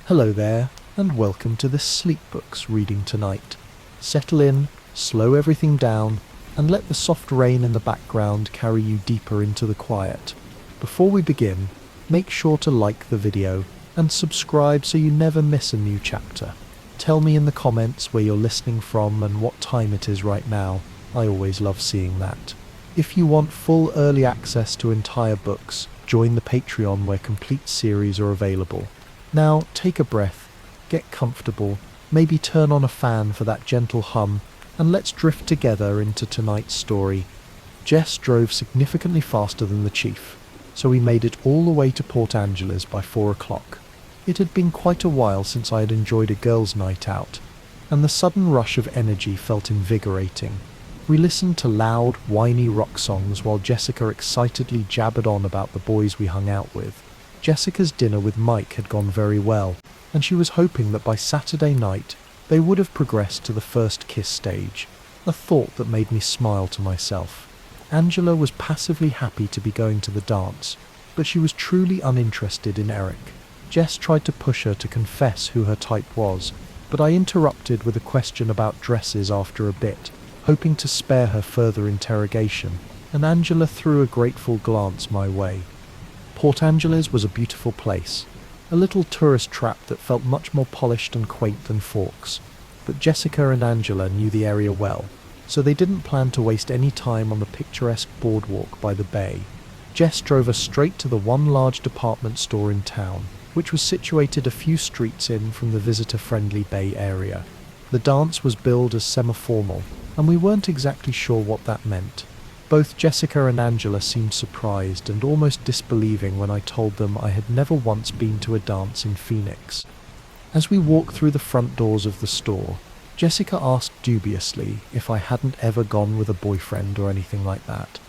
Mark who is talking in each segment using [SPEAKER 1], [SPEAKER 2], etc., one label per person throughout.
[SPEAKER 1] Hello there, and welcome to the Sleep Books reading tonight. Settle in, slow everything down, and let the soft rain in the background carry you deeper into the quiet. Before we begin, make sure to like the video and subscribe so you never miss a new chapter. Tell me in the comments where you're listening from and what time it is right now. I always love seeing that. If you want full early access to entire books, join the Patreon where complete series are available. Now, take a breath, get comfortable, maybe turn on a fan for that gentle hum, and let's drift together into tonight's story. Jess drove significantly faster than the chief, so we made it all the way to Port Angeles by 4 o'clock. It had been quite a while since I had enjoyed a girls' night out, and the sudden rush of energy felt invigorating. We listened to loud, whiny rock songs while Jessica excitedly jabbered on about the boys we hung out with. Jessica's dinner with Mike had gone very well, and she was hoping that by Saturday night they would have progressed to the first kiss stage, a thought that made me smile to myself. Angela was passively happy to be going to the dance, but she was truly uninterested in Eric. Jess tried to push her to confess who her type was, but I interrupted with a question about dresses after a bit, hoping to spare her further interrogation, and Angela threw a grateful glance my way. Port Angeles was a beautiful place, a little tourist trap that felt much more polished and quaint than Forks, but Jessica and Angela knew the area well, so they didn't plan to waste any time on the picturesque boardwalk by the bay. Jess drove us straight to the one large department store in town, which was situated a few streets in from the visitor-friendly bay area. The dance was billed as semi-formal, and we weren't exactly sure what that meant. Both Jessica and Angela seemed surprised and almost disbelieving when I told them I had never once been to a dance in Phoenix. As we walked through the front doors of the store, Jessica asked dubiously if I hadn't ever gone with a boyfriend or anything like that.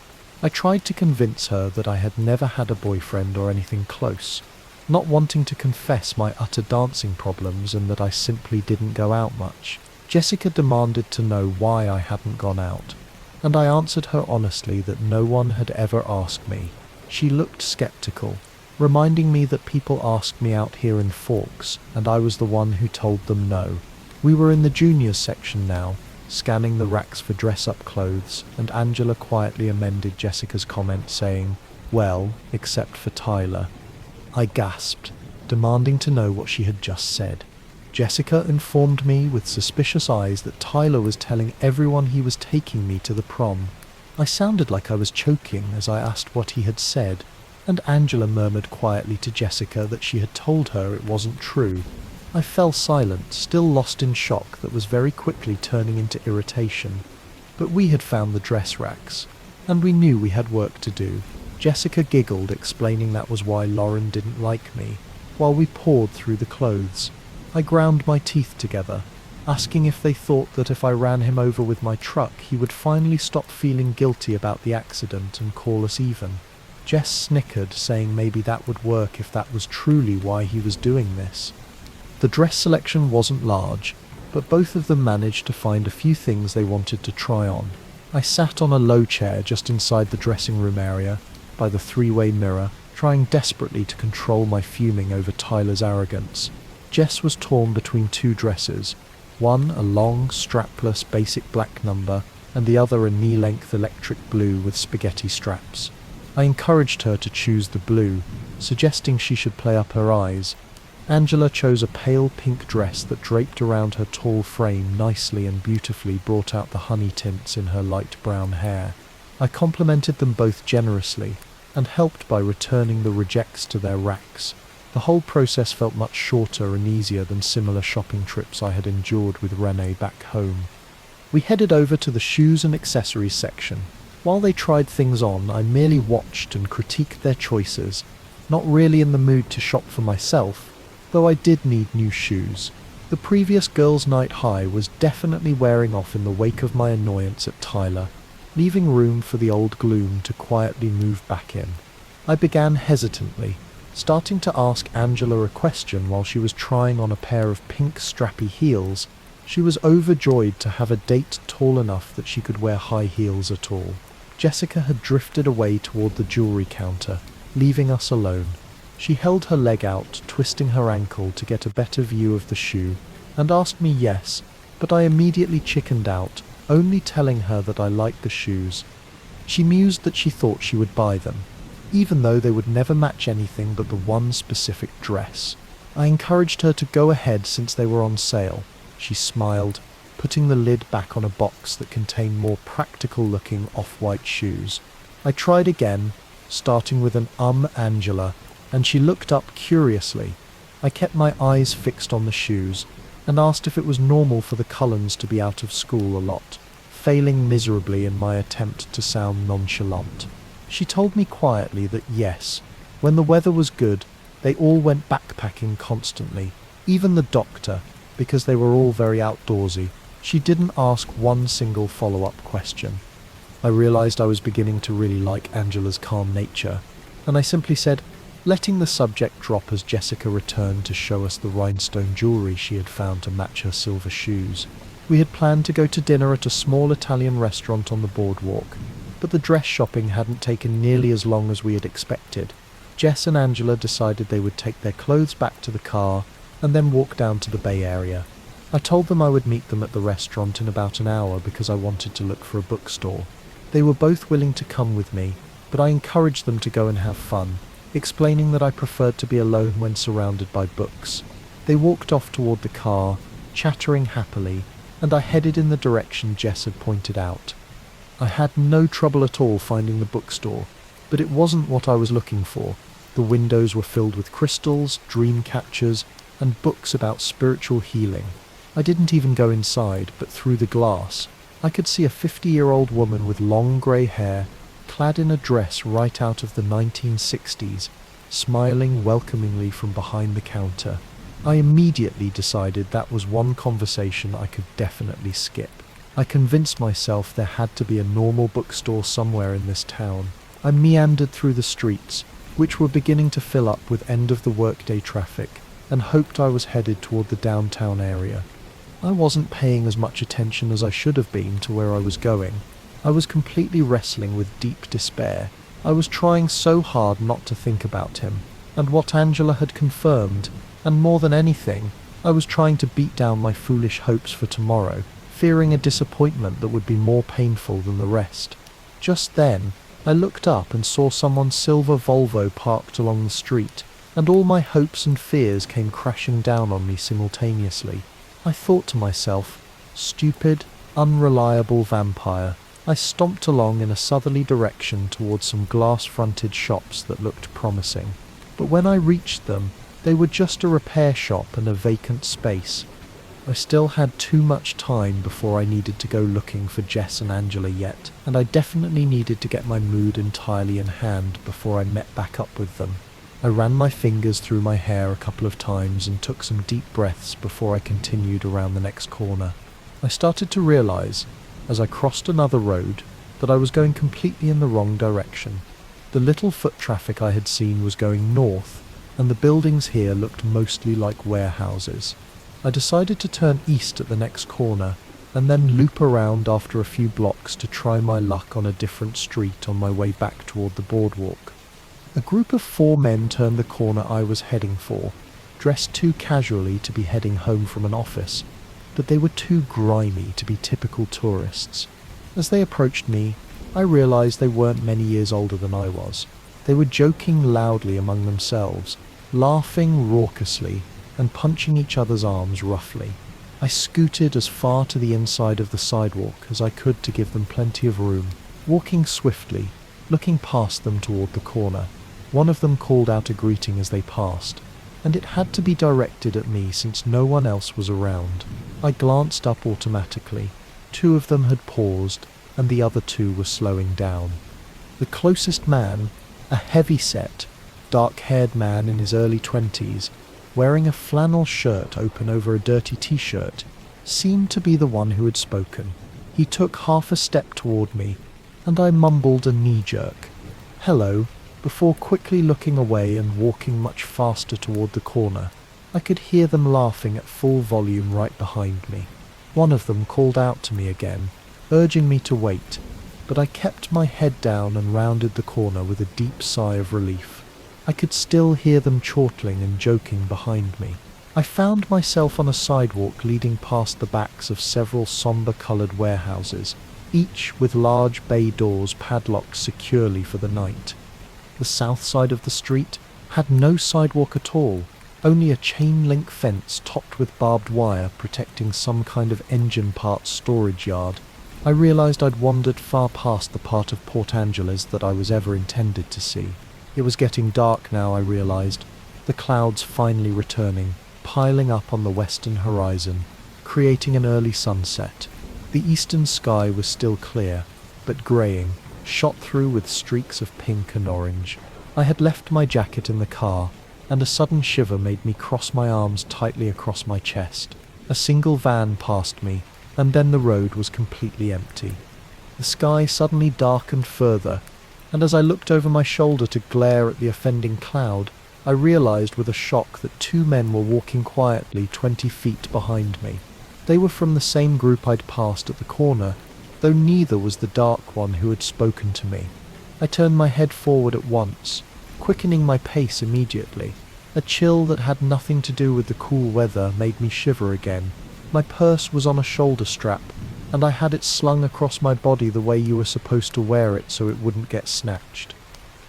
[SPEAKER 1] I tried to convince her that I had never had a boyfriend or anything close, not wanting to confess my utter dancing problems and that I simply didn't go out much. Jessica demanded to know why I hadn't gone out, and I answered her honestly that no one had ever asked me. She looked skeptical, reminding me that people asked me out here in Forks, and I was the one who told them no. We were in the juniors section now, scanning the racks for dress-up clothes, and Angela quietly amended Jessica's comment saying, "Well, except for Tyler." I gasped, demanding to know what she had just said. Jessica informed me with suspicious eyes that Tyler was telling everyone he was taking me to the prom. I sounded like I was choking as I asked what he had said, and Angela murmured quietly to Jessica that she had told her it wasn't true. I fell silent, still lost in shock that was very quickly turning into irritation. But we had found the dress racks, and we knew we had work to do. Jessica giggled, explaining that was why Lauren didn't like me, while we poured through the clothes. I ground my teeth together, asking if they thought that if I ran him over with my truck, he would finally stop feeling guilty about the accident and call us even. Jess snickered, saying maybe that would work if that was truly why he was doing this. The dress selection wasn't large, but both of them managed to find a few things they wanted to try on. I sat on a low chair just inside the dressing room area, by the three-way mirror, trying desperately to control my fuming over Tyler's arrogance. Jess was torn between two dresses, one a long, strapless, basic black number, and the other a knee-length electric blue with spaghetti straps. I encouraged her to choose the blue, suggesting she should play up her eyes. Angela chose a pale pink dress that draped around her tall frame nicely and beautifully brought out the honey tints in her light brown hair. I complimented them both generously, and helped by returning the rejects to their racks. The whole process felt much shorter and easier than similar shopping trips I had endured with Renee back home. We headed over to the shoes and accessories section. While they tried things on, I merely watched and critiqued their choices, not really in the mood to shop for myself, though I did need new shoes. The previous girls' night high was definitely wearing off in the wake of my annoyance at Tyler, leaving room for the old gloom to quietly move back in. I began hesitantly, starting to ask Angela a question while she was trying on a pair of pink strappy heels. She was overjoyed to have a date tall enough that she could wear high heels at all. Jessica had drifted away toward the jewelry counter, leaving us alone. She held her leg out, twisting her ankle to get a better view of the shoe, and asked me yes, but I immediately chickened out, only telling her that I liked the shoes. She mused that she thought she would buy them, even though they would never match anything but the one specific dress. I encouraged her to go ahead since they were on sale. She smiled, putting the lid back on a box that contained more practical-looking off-white shoes. I tried again, starting with an Angela, and she looked up curiously. I kept my eyes fixed on the shoes, and asked if it was normal for the Cullens to be out of school a lot, failing miserably in my attempt to sound nonchalant. She told me quietly that yes, when the weather was good, they all went backpacking constantly, even the doctor, because they were all very outdoorsy. She didn't ask one single follow-up question. I realized I was beginning to really like Angela's calm nature, and I simply said, letting the subject drop as Jessica returned to show us the rhinestone jewelry she had found to match her silver shoes. We had planned to go to dinner at a small Italian restaurant on the boardwalk, but the dress shopping hadn't taken nearly as long as we had expected. Jess and Angela decided they would take their clothes back to the car and then walk down to the Bay Area. I told them I would meet them at the restaurant in about an hour because I wanted to look for a bookstore. They were both willing to come with me, but I encouraged them to go and have fun, explaining that I preferred to be alone when surrounded by books. They walked off toward the car, chattering happily, and I headed in the direction Jess had pointed out. I had no trouble at all finding the bookstore, but it wasn't what I was looking for. The windows were filled with crystals, dream catchers, and books about spiritual healing. I didn't even go inside, but through the glass, I could see a 50-year-old woman with long grey hair, clad in a dress right out of the 1960s, smiling welcomingly from behind the counter. I immediately decided that was one conversation I could definitely skip. I convinced myself there had to be a normal bookstore somewhere in this town. I meandered through the streets, which were beginning to fill up with end-of-the-workday traffic, and hoped I was headed toward the downtown area. I wasn't paying as much attention as I should have been to where I was going. I was completely wrestling with deep despair. I was trying so hard not to think about him, and what Angela had confirmed, and more than anything, I was trying to beat down my foolish hopes for tomorrow, fearing a disappointment that would be more painful than the rest. Just then, I looked up and saw someone's silver Volvo parked along the street, and all my hopes and fears came crashing down on me simultaneously. I thought to myself, stupid, unreliable vampire. I stomped along in a southerly direction towards some glass-fronted shops that looked promising. But when I reached them, they were just a repair shop and a vacant space. I still had too much time before I needed to go looking for Jess and Angela yet, and I definitely needed to get my mood entirely in hand before I met back up with them. I ran my fingers through my hair a couple of times and took some deep breaths before I continued around the next corner. I started to realize, as I crossed another road, that I was going completely in the wrong direction. The little foot traffic I had seen was going north, and the buildings here looked mostly like warehouses. I decided to turn east at the next corner, and then loop around after a few blocks to try my luck on a different street on my way back toward the boardwalk. A group of 4 men turned the corner I was heading for, dressed too casually to be heading home from an office, but they were too grimy to be typical tourists. As they approached me, I realized they weren't many years older than I was. They were joking loudly among themselves, laughing raucously, and punching each other's arms roughly. I scooted as far to the inside of the sidewalk as I could to give them plenty of room, walking swiftly, looking past them toward the corner. One of them called out a greeting as they passed, and it had to be directed at me since no one else was around. I glanced up automatically. 2 of them had paused, and the other 2 were slowing down. The closest man, a heavy-set, dark-haired man in his early 20s, wearing a flannel shirt open over a dirty t-shirt, seemed to be the one who had spoken. He took half a step toward me, and I mumbled a knee-jerk, "Hello," before quickly looking away and walking much faster toward the corner. I could hear them laughing at full volume right behind me. One of them called out to me again, urging me to wait, but I kept my head down and rounded the corner with a deep sigh of relief. I could still hear them chortling and joking behind me. I found myself on a sidewalk leading past the backs of several somber-coloured warehouses, each with large bay doors padlocked securely for the night. The south side of the street had no sidewalk at all, only a chain-link fence topped with barbed wire protecting some kind of engine parts storage yard. I realised I'd wandered far past the part of Port Angeles that I was ever intended to see. It was getting dark now, I realised, the clouds finally returning, piling up on the western horizon, creating an early sunset. The eastern sky was still clear, but greying, shot through with streaks of pink and orange. I had left my jacket in the car, and a sudden shiver made me cross my arms tightly across my chest. A single van passed me, and then the road was completely empty. The sky suddenly darkened further, and as I looked over my shoulder to glare at the offending cloud, I realised with a shock that two men were walking quietly 20 feet behind me. They were from the same group I'd passed at the corner, though neither was the dark one who had spoken to me. I turned my head forward at once, quickening my pace immediately. A chill that had nothing to do with the cool weather made me shiver again. My purse was on a shoulder strap, and I had it slung across my body the way you were supposed to wear it so it wouldn't get snatched.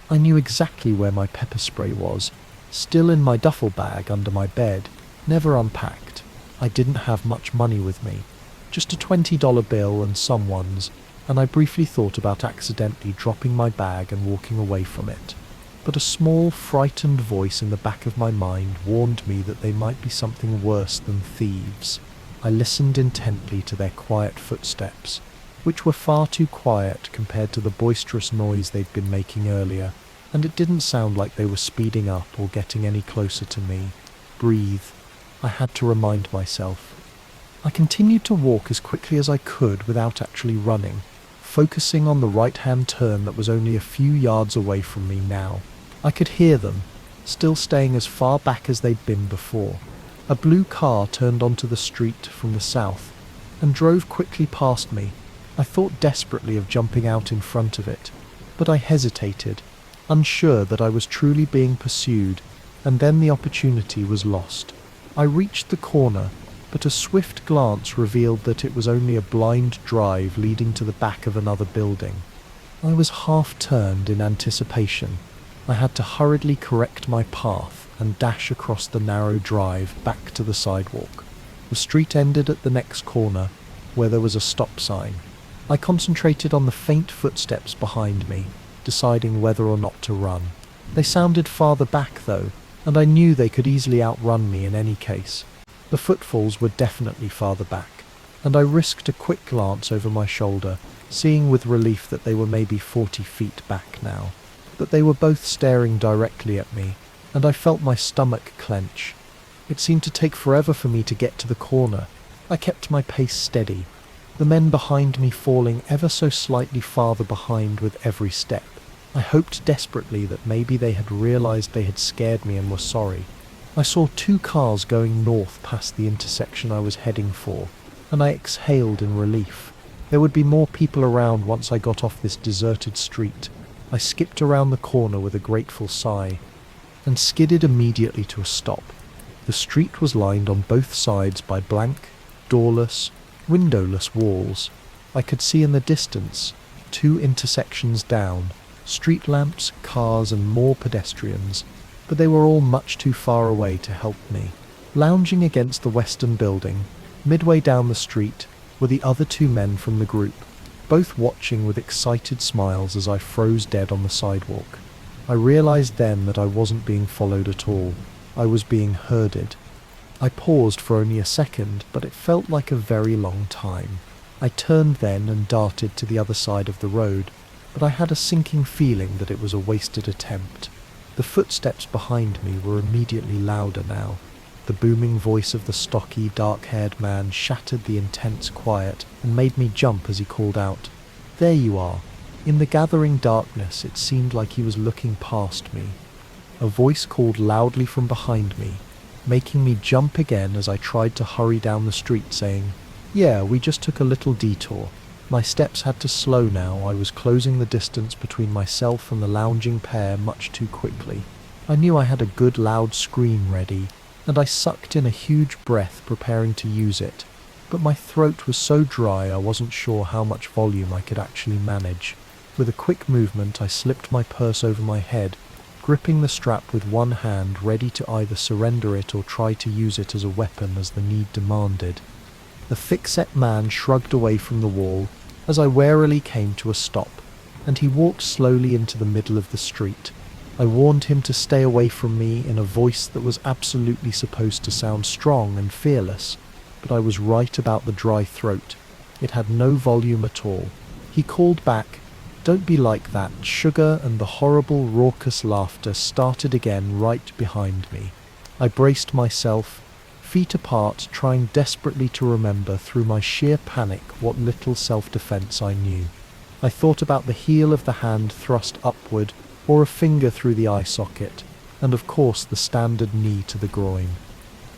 [SPEAKER 1] I knew exactly where my pepper spray was, still in my duffel bag under my bed, never unpacked. I didn't have much money with me, just a $20 bill and someone's, and I briefly thought about accidentally dropping my bag and walking away from it. But a small, frightened voice in the back of my mind warned me that they might be something worse than thieves. I listened intently to their quiet footsteps, which were far too quiet compared to the boisterous noise they'd been making earlier, and it didn't sound like they were speeding up or getting any closer to me. Breathe, I had to remind myself. I continued to walk as quickly as I could without actually running, focusing on the right-hand turn that was only a few yards away from me now. I could hear them, still staying as far back as they'd been before. A blue car turned onto the street from the south and drove quickly past me. I thought desperately of jumping out in front of it, but I hesitated, unsure that I was truly being pursued, and then the opportunity was lost. I reached the corner, but a swift glance revealed that it was only a blind drive leading to the back of another building. I was half-turned in anticipation. I had to hurriedly correct my path and dash across the narrow drive back to the sidewalk. The street ended at the next corner, where there was a stop sign. I concentrated on the faint footsteps behind me, deciding whether or not to run. They sounded farther back, though, and I knew they could easily outrun me in any case. The footfalls were definitely farther back, and I risked a quick glance over my shoulder, seeing with relief that they were maybe 40 feet back now. But they were both staring directly at me, and I felt my stomach clench. It seemed to take forever for me to get to the corner. I kept my pace steady, the men behind me falling ever so slightly farther behind with every step. I hoped desperately that maybe they had realised they had scared me and were sorry. I saw two cars going north past the intersection I was heading for, and I exhaled in relief. There would be more people around once I got off this deserted street. I skipped around the corner with a grateful sigh, and skidded immediately to a stop. The street was lined on both sides by blank, doorless, windowless walls. I could see in the distance, 2 intersections down, street lamps, cars, and more pedestrians, but they were all much too far away to help me. Lounging against the western building, midway down the street, were the other 2 men from the group, both watching with excited smiles as I froze dead on the sidewalk. I realised then that I wasn't being followed at all. I was being herded. I paused for only a second, but it felt like a very long time. I turned then and darted to the other side of the road, but I had a sinking feeling that it was a wasted attempt. The footsteps behind me were immediately louder now. The booming voice of the stocky, dark-haired man shattered the intense quiet and made me jump as he called out, "There you are." In the gathering darkness, it seemed like he was looking past me. A voice called loudly from behind me, making me jump again as I tried to hurry down the street, saying, "Yeah, we just took a little detour." My steps had to slow now. I was closing the distance between myself and the lounging pair much too quickly. I knew I had a good loud scream ready, and I sucked in a huge breath preparing to use it, but my throat was so dry I wasn't sure how much volume I could actually manage. With a quick movement I slipped my purse over my head, gripping the strap with one hand, ready to either surrender it or try to use it as a weapon as the need demanded. The thick-set man shrugged away from the wall as I warily came to a stop, and he walked slowly into the middle of the street. I warned him to stay away from me in a voice that was absolutely supposed to sound strong and fearless, but I was right about the dry throat. It had no volume at all. He called back, "Don't be like that, sugar," and the horrible raucous laughter started again right behind me. I braced myself, feet apart, trying desperately to remember through my sheer panic what little self-defense I knew. I thought about the heel of the hand thrust upward, or a finger through the eye socket, and of course the standard knee to the groin.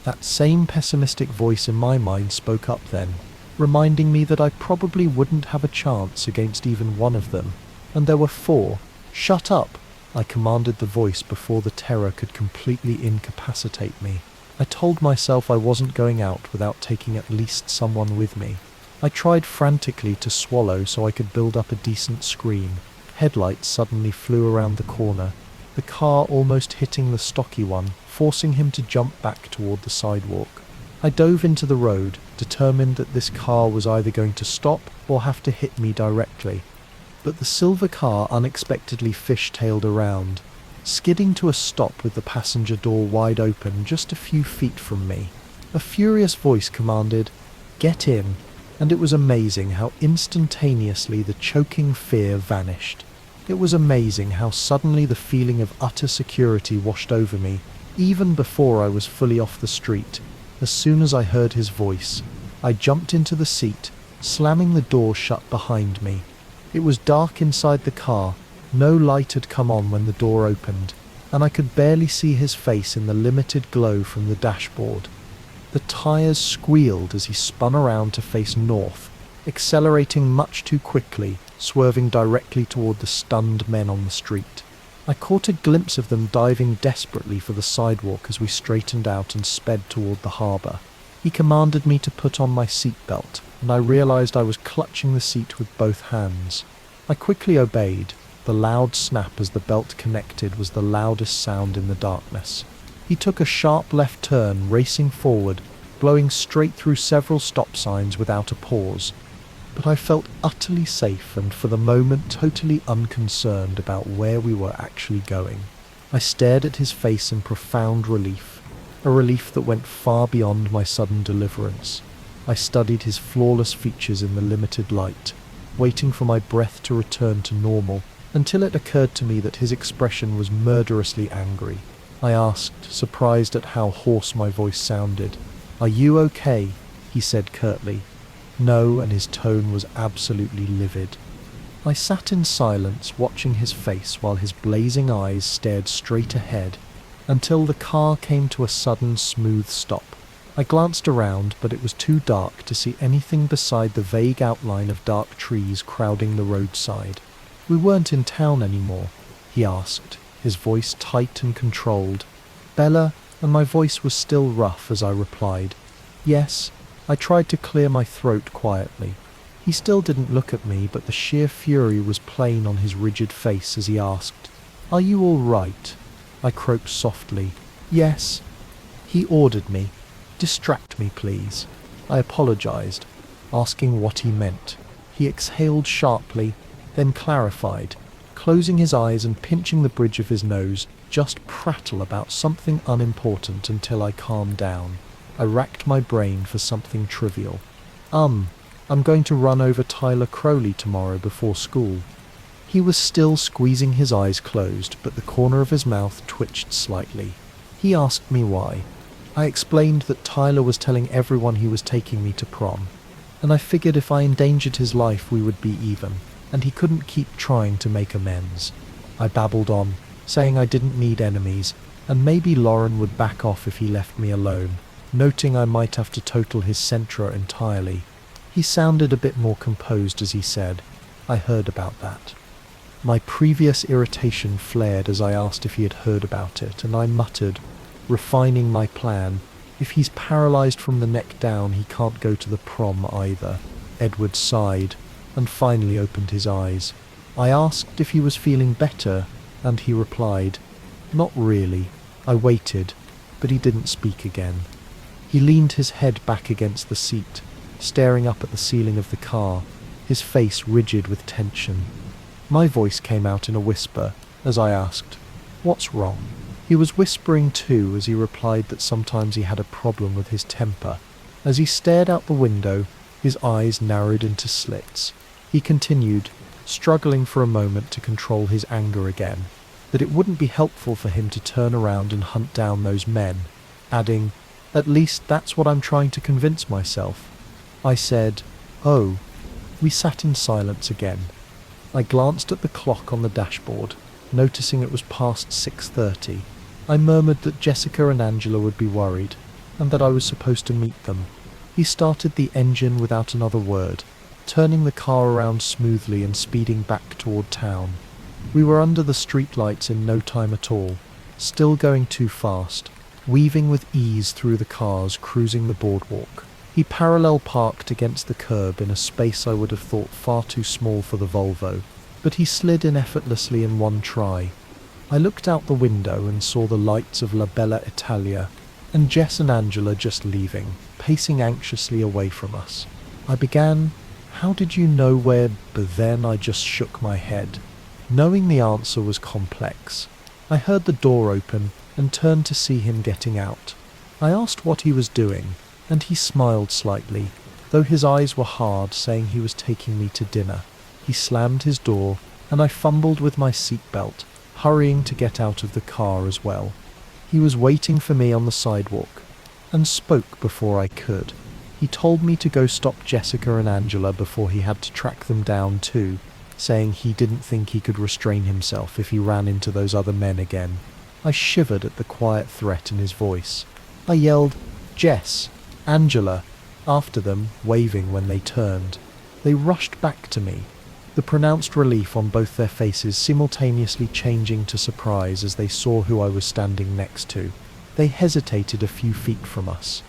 [SPEAKER 1] That same pessimistic voice in my mind spoke up then, reminding me that I probably wouldn't have a chance against even one of them, and there were four. "Shut up!" I commanded the voice before the terror could completely incapacitate me. I told myself I wasn't going out without taking at least someone with me. I tried frantically to swallow so I could build up a decent scream. Headlights suddenly flew around the corner, the car almost hitting the stocky one, forcing him to jump back toward the sidewalk. I dove into the road, determined that this car was either going to stop or have to hit me directly. But the silver car unexpectedly fishtailed around, skidding to a stop with the passenger door wide open just a few feet from me. A furious voice commanded, "Get in," and it was amazing how instantaneously the choking fear vanished. It was amazing how suddenly the feeling of utter security washed over me, even before I was fully off the street. As soon as I heard his voice, I jumped into the seat, slamming the door shut behind me. It was dark inside the car, no light had come on when the door opened, and I could barely see his face in the limited glow from the dashboard. The tires squealed as he spun around to face north, accelerating much too quickly, swerving directly toward the stunned men on the street. I caught a glimpse of them diving desperately for the sidewalk as we straightened out and sped toward the harbour. He commanded me to put on my seatbelt, and I realised I was clutching the seat with both hands. I quickly obeyed. The loud snap as the belt connected was the loudest sound in the darkness. He took a sharp left turn, racing forward, blowing straight through several stop signs without a pause. But I felt utterly safe and for the moment totally unconcerned about where we were actually going. I stared at his face in profound relief, a relief that went far beyond my sudden deliverance. I studied his flawless features in the limited light, waiting for my breath to return to normal, until it occurred to me that his expression was murderously angry. I asked, surprised at how hoarse my voice sounded. "Are you okay?" he said curtly. No, and his tone was absolutely livid. I sat in silence, watching his face while his blazing eyes stared straight ahead, until the car came to a sudden smooth stop. I glanced around, but it was too dark to see anything beside the vague outline of dark trees crowding the roadside. "We weren't in town anymore?" he asked, his voice tight and controlled. "Bella," and my voice was still rough as I replied, "Yes." I tried to clear my throat quietly. He still didn't look at me, but the sheer fury was plain on his rigid face as he asked, "Are you all right?" I croaked softly, "Yes." He ordered me, "Distract me, please." I apologized, asking what he meant. He exhaled sharply, then clarified, closing his eyes and pinching the bridge of his nose, "Just prattle about something unimportant until I calm down." I racked my brain for something trivial. I'm going to run over Tyler Crowley tomorrow before school." He was still squeezing his eyes closed, but the corner of his mouth twitched slightly. He asked me why. I explained that Tyler was telling everyone he was taking me to prom, and I figured if I endangered his life we would be even, and he couldn't keep trying to make amends. I babbled on, saying I didn't need enemies, and maybe Lauren would back off if he left me alone, noting I might have to total his Sentra entirely. He sounded a bit more composed as he said, "I heard about that." My previous irritation flared as I asked if he had heard about it, and I muttered, refining my plan, "If he's paralysed from the neck down, he can't go to the prom either." Edward sighed, and finally opened his eyes. I asked if he was feeling better, and he replied, "Not really." I waited, but he didn't speak again. He leaned his head back against the seat, staring up at the ceiling of the car, his face rigid with tension. My voice came out in a whisper as I asked, "What's wrong?" He was whispering too as he replied that sometimes he had a problem with his temper. As he stared out the window, his eyes narrowed into slits. He continued, struggling for a moment to control his anger again, that it wouldn't be helpful for him to turn around and hunt down those men, adding, "At least that's what I'm trying to convince myself." I said, "Oh." We sat in silence again. I glanced at the clock on the dashboard, noticing it was past 6:30. I murmured that Jessica and Angela would be worried, and that I was supposed to meet them. He started the engine without another word, turning the car around smoothly and speeding back toward town. We were under the streetlights in no time at all, still going too fast, weaving with ease through the cars cruising the boardwalk. He parallel parked against the curb in a space I would have thought far too small for the Volvo, but he slid in effortlessly in one try. I looked out the window and saw the lights of La Bella Italia, and Jess and Angela just leaving, pacing anxiously away from us. I began, "How did you know where?" But then I just shook my head. Knowing the answer was complex. I heard the door open and turned to see him getting out. I asked what he was doing, and he smiled slightly, though his eyes were hard, saying he was taking me to dinner. He slammed his door, and I fumbled with my seatbelt, hurrying to get out of the car as well. He was waiting for me on the sidewalk, and spoke before I could. He told me to go stop Jessica and Angela before he had to track them down too, saying he didn't think he could restrain himself if he ran into those other men again. I shivered at the quiet threat in his voice. I yelled, "Jess! Angela!" after them, waving when they turned. They rushed back to me, the pronounced relief on both their faces simultaneously changing to surprise as they saw who I was standing next to. They hesitated a few feet from us.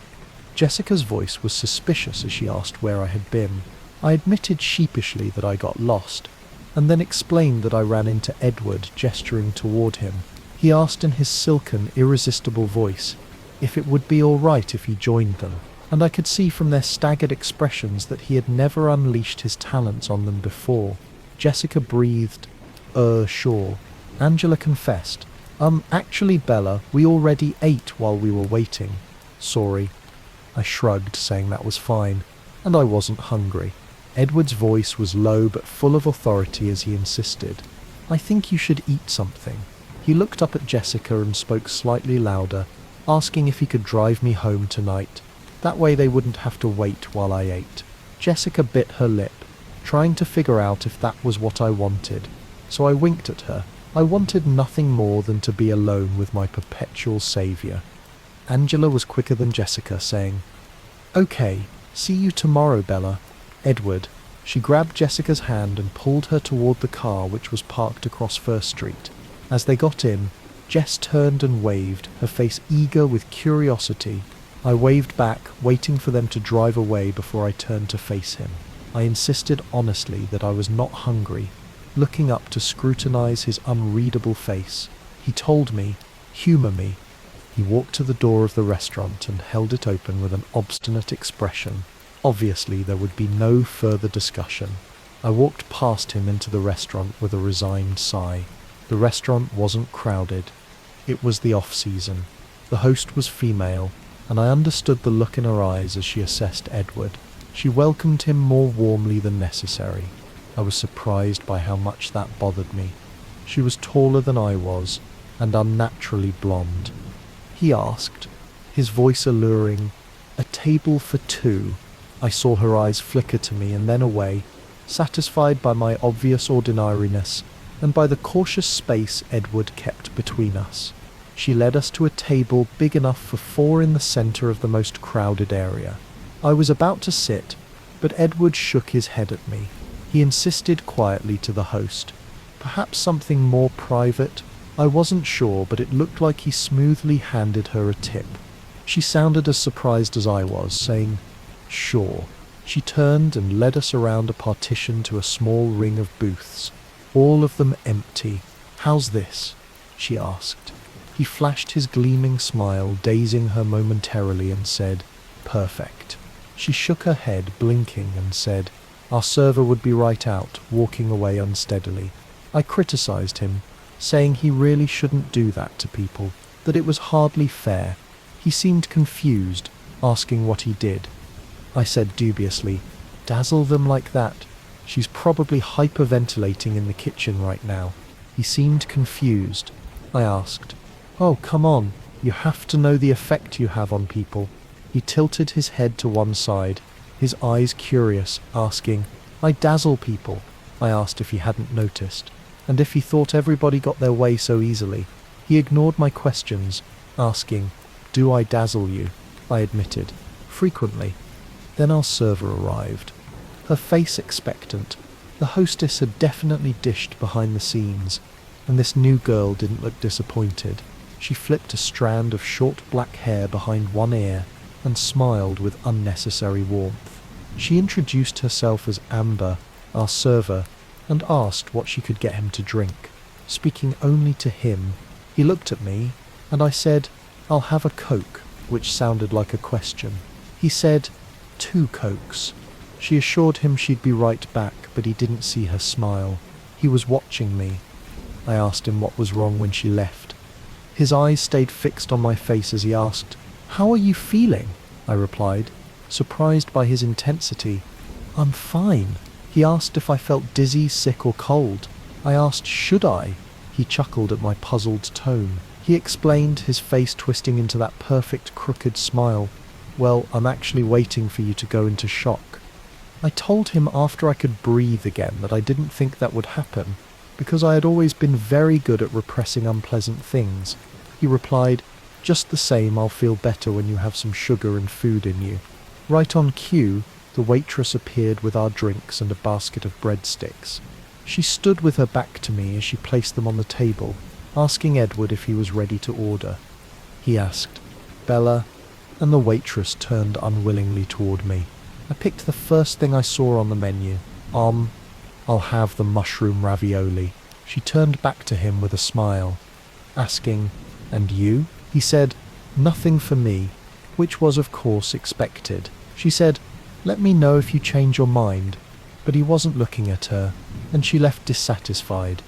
[SPEAKER 1] Jessica's voice was suspicious as she asked where I had been. I admitted sheepishly that I got lost, and then explained that I ran into Edward, gesturing toward him. He asked in his silken, irresistible voice if it would be all right if he joined them, and I could see from their staggered expressions that he had never unleashed his talents on them before. Jessica breathed, Sure." Angela confessed, Actually, Bella, we already ate while we were waiting." "Sorry." I shrugged, saying that was fine, and I wasn't hungry. Edward's voice was low but full of authority as he insisted, "I think you should eat something." He looked up at Jessica and spoke slightly louder, asking if he could drive me home tonight. That way they wouldn't have to wait while I ate. Jessica bit her lip, trying to figure out if that was what I wanted, so I winked at her. I wanted nothing more than to be alone with my perpetual saviour. Angela was quicker than Jessica, saying, "Okay, see you tomorrow, Bella." "Edward." She grabbed Jessica's hand and pulled her toward the car which was parked across First Street. As they got in, Jess turned and waved, her face eager with curiosity. I waved back, waiting for them to drive away before I turned to face him. I insisted honestly that I was not hungry, looking up to scrutinize his unreadable face. He told me, "Humour me." He walked to the door of the restaurant and held it open with an obstinate expression. Obviously there would be no further discussion. I walked past him into the restaurant with a resigned sigh. The restaurant wasn't crowded. It was the off-season. The host was female, and I understood the look in her eyes as she assessed Edward. She welcomed him more warmly than necessary. I was surprised by how much that bothered me. She was taller than I was, and unnaturally blonde. He asked, his voice alluring, "A table for two?" I saw her eyes flicker to me and then away, satisfied by my obvious ordinariness and by the cautious space Edward kept between us. She led us to a table big enough for four in the centre of the most crowded area. I was about to sit, but Edward shook his head at me. He insisted quietly to the host, Perhaps something more private? I wasn't sure, but it looked like he smoothly handed her a tip. She sounded as surprised as I was, saying, "Sure." She turned and led us around a partition to a small ring of booths, all of them empty. "How's this?" she asked. He flashed his gleaming smile, dazing her momentarily, and said, "Perfect." She shook her head, blinking, and said, "Our server would be right out," walking away unsteadily. I criticized him, saying he really shouldn't do that to people, that it was hardly fair. He seemed confused, asking what he did. I said dubiously, "Dazzle them like that? She's probably hyperventilating in the kitchen right now." He seemed confused. I asked, "Oh, come on, you have to know the effect you have on people." He tilted his head to one side, his eyes curious, asking, "I dazzle people." I asked if he hadn't noticed, and if he thought everybody got their way so easily. He ignored my questions, asking, "Do I dazzle you?" I admitted, "Frequently." Then our server arrived, her face expectant. The hostess had definitely dished behind the scenes, and this new girl didn't look disappointed. She flipped a strand of short black hair behind one ear and smiled with unnecessary warmth. She introduced herself as Amber, our server, and asked what she could get him to drink. Speaking only to him, he looked at me, and I said, "I'll have a Coke," which sounded like a question. He said, "2 Cokes." She assured him she'd be right back, but he didn't see her smile. He was watching me. I asked him what was wrong when she left. His eyes stayed fixed on my face as he asked, "How are you feeling?" I replied, surprised by his intensity. "I'm fine." He asked if I felt dizzy, sick or cold. I asked, "Should I?" He chuckled at my puzzled tone. He explained, his face twisting into that perfect crooked smile, "Well, I'm actually waiting for you to go into shock." I told him after I could breathe again that I didn't think that would happen, because I had always been very good at repressing unpleasant things. He replied, "Just the same, I'll feel better when you have some sugar and food in you." Right on cue, the waitress appeared with our drinks and a basket of breadsticks. She stood with her back to me as she placed them on the table, asking Edward if he was ready to order. He asked, "Bella?" and the waitress turned unwillingly toward me. I picked the first thing I saw on the menu. I'll have the mushroom ravioli." She turned back to him with a smile, asking, "And you?" He said, "Nothing for me," which was of course expected. She said, "Let me know if you change your mind," but he wasn't looking at her, and she left dissatisfied.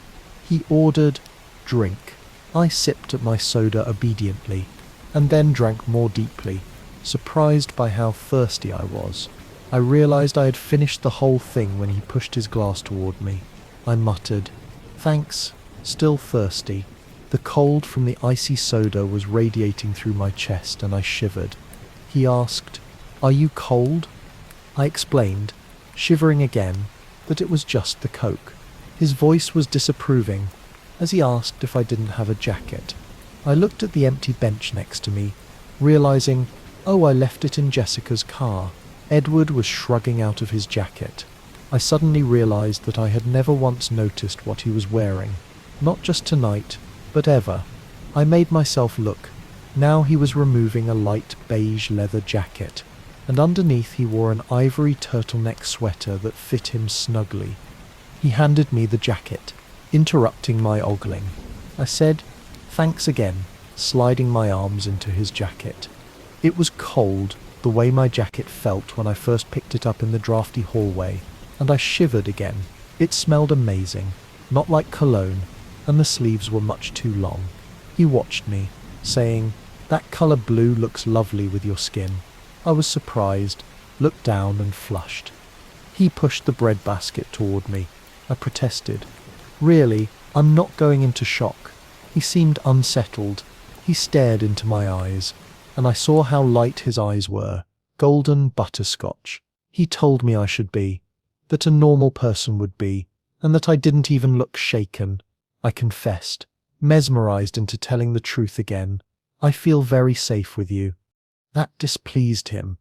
[SPEAKER 1] He ordered drink. I sipped at my soda obediently, and then drank more deeply, surprised by how thirsty I was. I realized I had finished the whole thing when he pushed his glass toward me. I muttered, "Thanks," still thirsty. The cold from the icy soda was radiating through my chest, and I shivered. He asked, "Are you cold?" I explained, shivering again, that it was just the Coke. His voice was disapproving, as he asked if I didn't have a jacket. I looked at the empty bench next to me, realizing, oh, I left it in Jessica's car. Edward was shrugging out of his jacket. I suddenly realized that I had never once noticed what he was wearing, not just tonight, but ever. I made myself look. Now he was removing a light beige leather jacket, and underneath he wore an ivory turtleneck sweater that fit him snugly. He handed me the jacket, interrupting my ogling. I said, "Thanks again," sliding my arms into his jacket. It was cold, the way my jacket felt when I first picked it up in the drafty hallway, and I shivered again. It smelled amazing, not like cologne, and the sleeves were much too long. He watched me, saying, "That colour blue looks lovely with your skin." I was surprised, looked down and flushed. He pushed the bread basket toward me. I protested. "Really, I'm not going into shock." He seemed unsettled. He stared into my eyes, and I saw how light his eyes were, golden butterscotch. He told me I should be, that a normal person would be, and that I didn't even look shaken. I confessed, mesmerized into telling the truth again. "I feel very safe with you." That displeased him.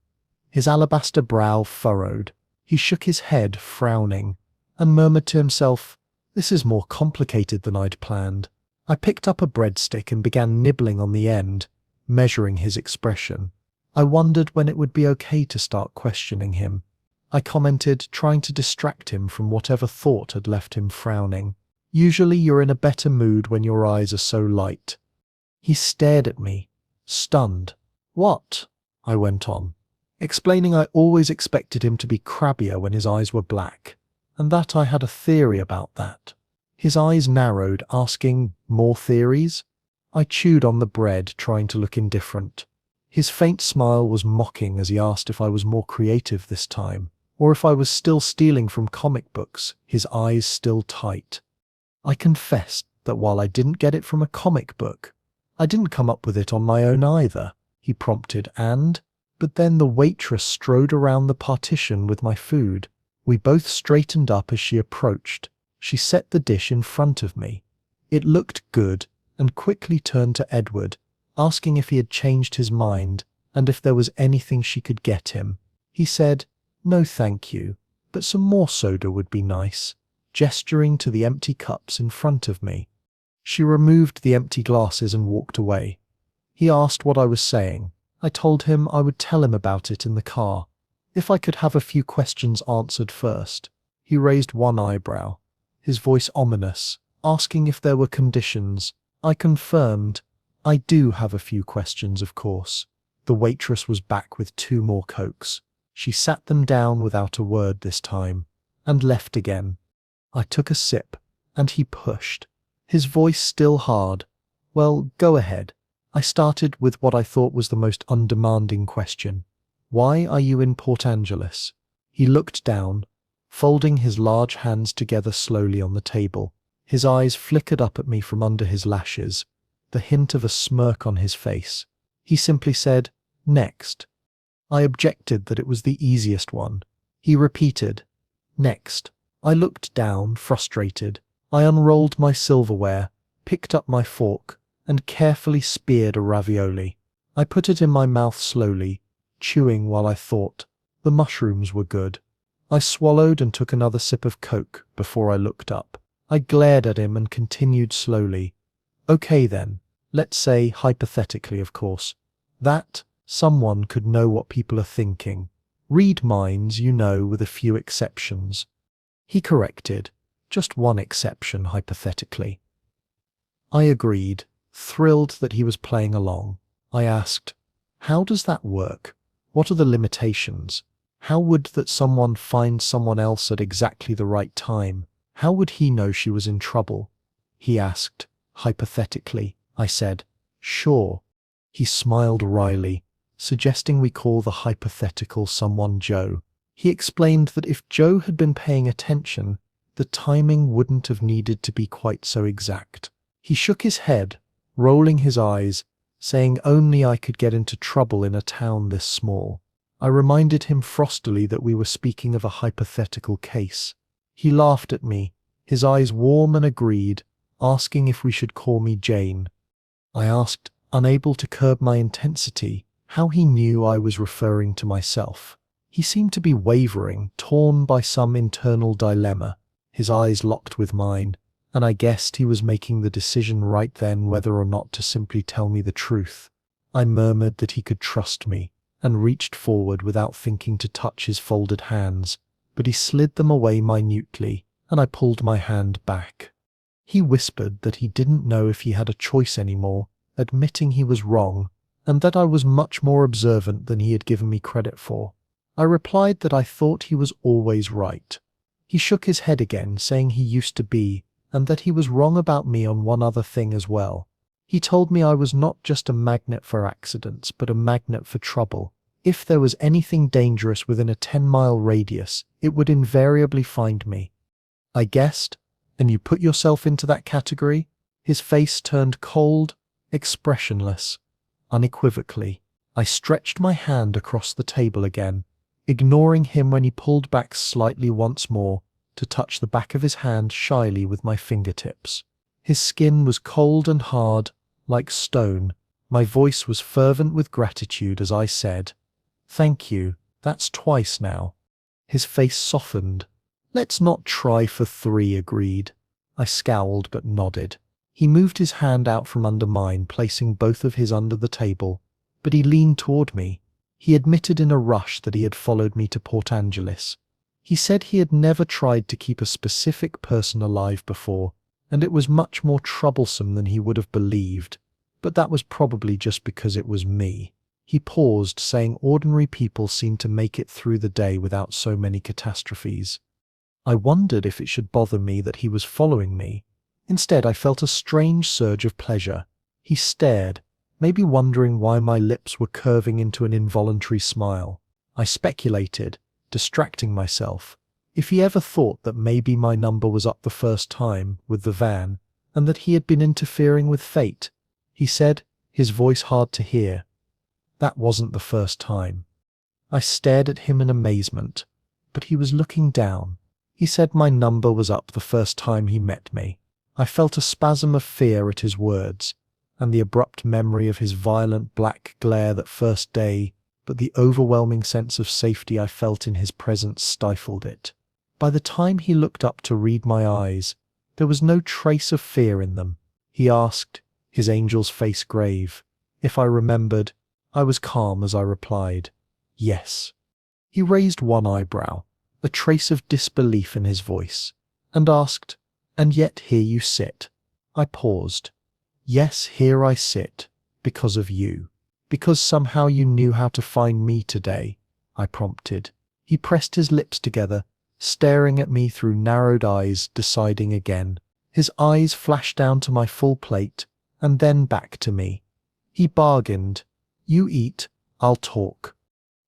[SPEAKER 1] His alabaster brow furrowed. He shook his head, frowning, and murmured to himself, This is more complicated than I'd planned. I picked up a breadstick and began nibbling on the end, measuring his expression. I wondered when it would be okay to start questioning him. I commented, trying to distract him from whatever thought had left him frowning. Usually you're in a better mood when your eyes are so light. He stared at me, stunned. What? I went on, explaining I always expected him to be crabbier when his eyes were black, and that I had a theory about that. His eyes narrowed, asking, more theories? I chewed on the bread, trying to look indifferent. His faint smile was mocking as he asked if I was more creative this time, or if I was still stealing from comic books, his eyes still tight. I confessed that while I didn't get it from a comic book, I didn't come up with it on my own either, he prompted, but then the waitress strode around the partition with my food. We both straightened up as she approached. She set the dish in front of me. It looked good, and quickly turned to Edward, asking if he had changed his mind and if there was anything she could get him. He said, "No thank you, but some more soda would be nice," gesturing to the empty cups in front of me. She removed the empty glasses and walked away. He asked what I was saying. I told him I would tell him about it in the car, if I could have a few questions answered first. He raised one eyebrow, his voice ominous, asking if there were conditions. I confirmed, "I do have a few questions, of course." The waitress was back with 2 more Cokes. She sat them down without a word this time, and left again. I took a sip, and he pushed, his voice still hard. "Well, go ahead." I started with what I thought was the most undemanding question. "Why are you in Port Angeles?" He looked down, folding his large hands together slowly on the table. His eyes flickered up at me from under his lashes, the hint of a smirk on his face. He simply said, "Next." I objected that it was the easiest one. He repeated, "Next." I looked down, frustrated. I unrolled my silverware, picked up my fork, and carefully speared a ravioli. I put it in my mouth slowly, chewing while I thought. The mushrooms were good. I swallowed and took another sip of Coke before I looked up. I glared at him and continued slowly. "Okay then, let's say, hypothetically of course, that someone could know what people are thinking. Read minds, you know, with a few exceptions." He corrected, "Just one exception, hypothetically." I agreed, thrilled that he was playing along. I asked, "How does that work? What are the limitations? How would that someone find someone else at exactly the right time? How would he know she was in trouble?" He asked, "Hypothetically." I said, "Sure." He smiled wryly, suggesting we call the hypothetical someone Joe. He explained that if Joe had been paying attention, the timing wouldn't have needed to be quite so exact. He shook his head, rolling his eyes, saying only I could get into trouble in a town this small. I reminded him frostily that we were speaking of a hypothetical case. He laughed at me, his eyes warm, and agreed, asking if we should call me Jane. I asked, unable to curb my intensity, how he knew I was referring to myself. He seemed to be wavering, torn by some internal dilemma. His eyes locked with mine, and I guessed he was making the decision right then whether or not to simply tell me the truth. I murmured that he could trust me, and reached forward without thinking to touch his folded hands, but he slid them away minutely, and I pulled my hand back. He whispered that he didn't know if he had a choice anymore, admitting he was wrong, and that I was much more observant than he had given me credit for. I replied that I thought he was always right. He shook his head again, saying he used to be, and that he was wrong about me on one other thing as well. He told me I was not just a magnet for accidents, but a magnet for trouble. If there was anything dangerous within a 10-mile radius, it would invariably find me. I guessed, and you put yourself into that category? His face turned cold, expressionless, unequivocally. I stretched my hand across the table again, ignoring him when he pulled back slightly once more to touch the back of his hand shyly with my fingertips. His skin was cold and hard, like stone. My voice was fervent with gratitude as I said, "Thank you, that's twice now." His face softened. "Let's not try for 3, agreed." I scowled but nodded. He moved his hand out from under mine, placing both of his under the table, but he leaned toward me. He admitted in a rush that he had followed me to Port Angeles. He said he had never tried to keep a specific person alive before, and it was much more troublesome than he would have believed, but that was probably just because it was me. He paused, saying ordinary people seem to make it through the day without so many catastrophes. I wondered if it should bother me that he was following me. Instead, I felt a strange surge of pleasure. He stared, maybe wondering why my lips were curving into an involuntary smile. I speculated, distracting myself, if he ever thought that maybe my number was up the first time with the van, and that he had been interfering with fate. He said, his voice hard to hear, "That wasn't the first time." I stared at him in amazement, but he was looking down. He said my number was up the first time he met me. I felt a spasm of fear at his words, and the abrupt memory of his violent black glare that first day, but the overwhelming sense of safety I felt in his presence stifled it. By the time he looked up to read my eyes, there was no trace of fear in them. He asked, his angel's face grave. If I remembered, I was calm as I replied, "Yes." He raised one eyebrow, a trace of disbelief in his voice, and asked, "And yet here you sit." I paused. "Yes, here I sit, because of you. Because somehow you knew how to find me today," I prompted. He pressed his lips together, staring at me through narrowed eyes, deciding again. His eyes flashed down to my full plate, and then back to me. He bargained, "You eat, I'll talk."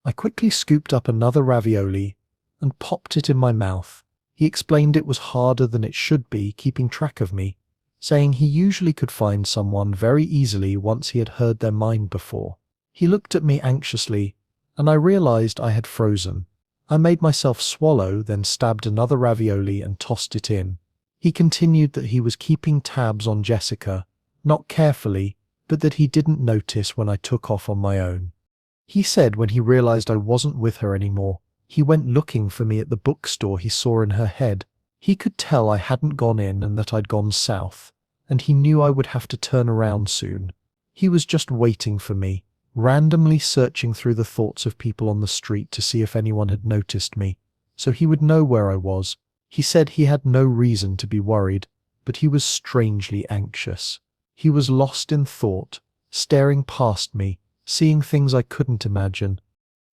[SPEAKER 1] I quickly scooped up another ravioli and popped it in my mouth. He explained it was harder than it should be keeping track of me, saying he usually could find someone very easily once he had heard their mind before. He looked at me anxiously, and I realized I had frozen. I made myself swallow, then stabbed another ravioli and tossed it in. He continued that he was keeping tabs on Jessica, not carefully, but that he didn't notice when I took off on my own. He said when he realized I wasn't with her anymore, he went looking for me at the bookstore he saw in her head. He could tell I hadn't gone in and that I'd gone south, and he knew I would have to turn around soon. He was just waiting for me, randomly searching through the thoughts of people on the street to see if anyone had noticed me, so he would know where I was. He said he had no reason to be worried, but he was strangely anxious. He was lost in thought, staring past me, seeing things I couldn't imagine.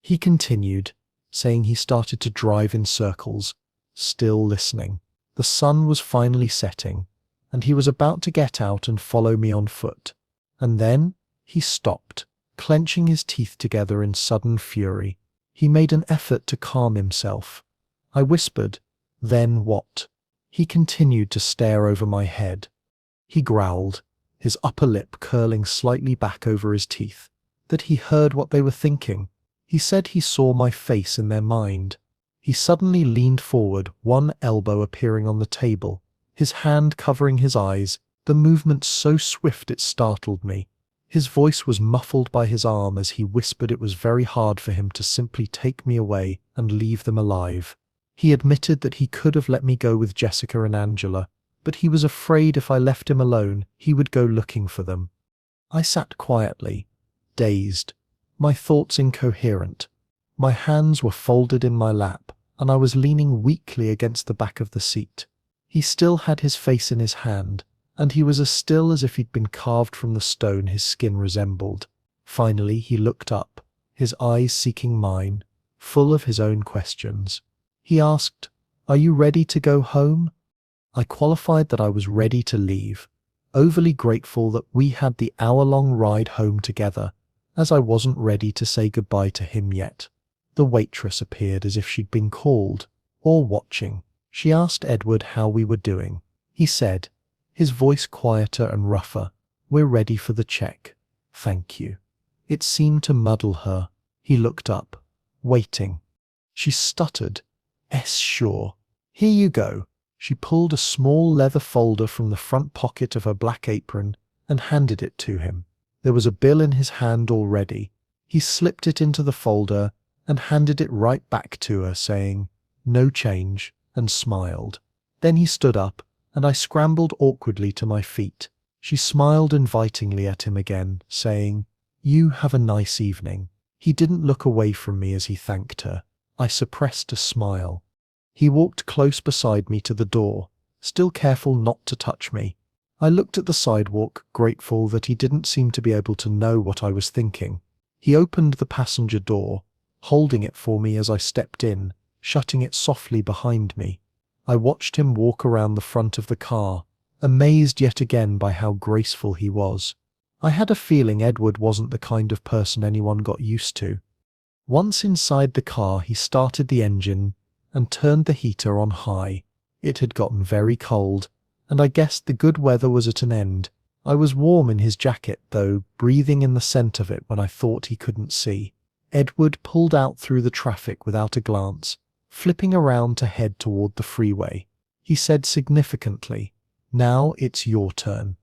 [SPEAKER 1] He continued, saying he started to drive in circles, still listening. The sun was finally setting, and he was about to get out and follow me on foot. And then he stopped, clenching his teeth together in sudden fury. He made an effort to calm himself. I whispered, "Then what?" He continued to stare over my head. He growled, his upper lip curling slightly back over his teeth, that he heard what they were thinking. He said he saw my face in their mind. He suddenly leaned forward, one elbow appearing on the table, his hand covering his eyes, the movement so swift it startled me. His voice was muffled by his arm as he whispered it was very hard for him to simply take me away and leave them alive. He admitted that he could have let me go with Jessica and Angela, but he was afraid if I left him alone, he would go looking for them. I sat quietly, dazed, my thoughts incoherent. My hands were folded in my lap, and I was leaning weakly against the back of the seat. He still had his face in his hand, and he was as still as if he'd been carved from the stone his skin resembled. Finally he looked up, his eyes seeking mine, full of his own questions. He asked, "Are you ready to go home?" I qualified that I was ready to leave, overly grateful that we had the hour-long ride home together, as I wasn't ready to say goodbye to him yet. The waitress appeared as if she'd been called, or watching. She asked Edward how we were doing. He said, his voice quieter and rougher, "We're ready for the check. Thank you." It seemed to muddle her. He looked up, waiting. She stuttered, Sure. Here you go." She pulled a small leather folder from the front pocket of her black apron and handed it to him. There was a bill in his hand already. He slipped it into the folder and handed it right back to her, saying, "No change," and smiled. Then he stood up and I scrambled awkwardly to my feet. She smiled invitingly at him again, saying, "You have a nice evening." He didn't look away from me as he thanked her. I suppressed a smile. He walked close beside me to the door, still careful not to touch me. I looked at the sidewalk, grateful that he didn't seem to be able to know what I was thinking. He opened the passenger door, holding it for me as I stepped in, shutting it softly behind me. I watched him walk around the front of the car, amazed yet again by how graceful he was. I had a feeling Edward wasn't the kind of person anyone got used to. Once inside the car, he started the engine and turned the heater on high. It had gotten very cold, and I guessed the good weather was at an end. I was warm in his jacket, though, breathing in the scent of it when I thought he couldn't see. Edward pulled out through the traffic without a glance, flipping around to head toward the freeway. He said significantly, "Now it's your turn."